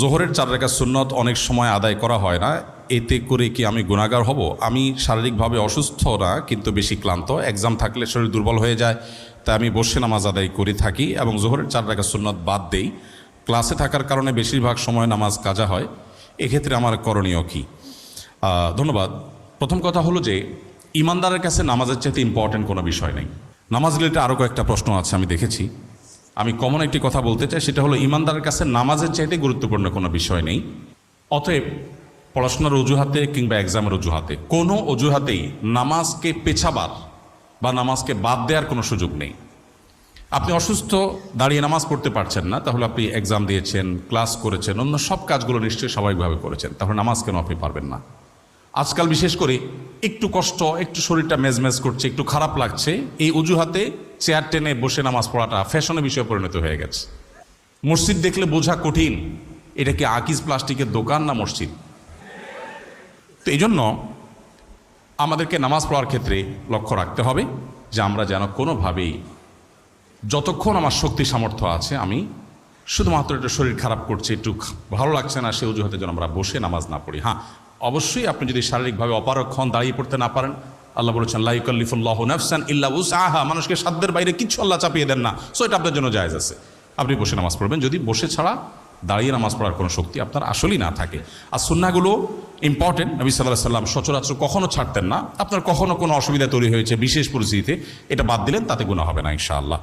জোহরের 4 রাকাত সুন্নত অনেক সময় আদায় করা হয় না, এতে করে কি আমি গুনাহগার হব? আমি শারীরিকভাবে অসুস্থ না, কিন্তু বেশি ক্লান্ত, এক্সাম থাকলে শরীর দুর্বল হয়ে যায়, তাই আমি বসে নামাজ আদায় করে থাকি এবং জোহরের 4 রাকাত সুন্নত বাদ দেই। ক্লাসে থাকার কারণে বেশিরভাগ সময় নামাজ কাজা হয়, এক্ষেত্রে আমার করণীয় কী? ধন্যবাদ। প্রথম কথা হলো যে ইমানদারের কাছে নামাজের চাইতে ইম্পর্ট্যান্ট কোনো বিষয় নেই। নামাজ রিলেটেড আরও কয়েকটা প্রশ্ন আছে আমি দেখেছি, আমি কমন একটি কথা বলতে চাই, সেটা হলো ইমানদারের কাছে নামাজের চাইতে গুরুত্বপূর্ণ কোনো বিষয় নেই। অতএব পড়াশোনার অজুহাতে কিংবা এক্সামের অজুহাতে কোনো অজুহাতেই নামাজকে পেছাবার বা নামাজকে বাদ দেওয়ার কোনো সুযোগ নেই। আপনি অসুস্থ, দাঁড়িয়ে নামাজ পড়তে পারছেন না, তাহলে আপনি এক্সাম দিয়েছেন, ক্লাস করেছেন, অন্য সব কাজগুলো নিশ্চয়ই স্বাভাবিকভাবে করেছেন, তাহলে নামাজ কেন আপনি পারবেন না? আজকাল বিশেষ করে একটু কষ্ট, একটু শরীরটা মেজমেজ করছে, একটু খারাপ লাগছে, এই অজুহাতে চেয়ার টেনে বসে নামাজ পড়াটা ফ্যাশনের বিষয়ে পরিণত হয়ে গেছে। মসজিদ দেখলে বোঝা কঠিন, এটা কি আকিজ প্লাস্টিকের দোকান না মসজিদ? তো এই জন্য আমাদেরকে নামাজ পড়ার ক্ষেত্রে লক্ষ্য রাখতে হবে যে আমরা যেন কোনোভাবেই, যতক্ষণ আমার শক্তি সামর্থ্য আছে, আমি শুধুমাত্র একটু শরীর খারাপ করছে, একটু ভালো লাগছে না, সে অজুহাতে যেন আমরা বসে নামাজ না পড়ি। হ্যাঁ, অবশ্যই আপনি যদি শারীরিকভাবে অপারগ হন, দাঁড়িয়ে পড়তে না পারেন, আল্লাহ বলেছেন লা ইউকাল্লিফুল্লাহু নাফসান ইল্লা উসআহা, মানুষকে সাধ্যের বাইরে কিছু আল্লাহ চাপিয়ে দেন না, সো এটা আপনার জন্য জায়েজ আছে, আপনি বসে নামাজ পড়বেন, যদি বসে ছাড়া দাঁড়িয়ে নামাজ পড়ার কোনো শক্তি আপনার আসলেই না থাকে। আর সুন্নাহগুলো ইম্পর্টেন্ট, নবী সাল্লাল্লাহু আলাইহি সাল্লাম সচরাচর কখনো ছাড়তেন না। আপনার কখনো কোনো অসুবিধা তৈরি হয়েছে বিশেষ পরিস্থিতিতে, এটা বাদ দিলেন, তাতে গুনাহ হবে না ইনশাআল্লাহ।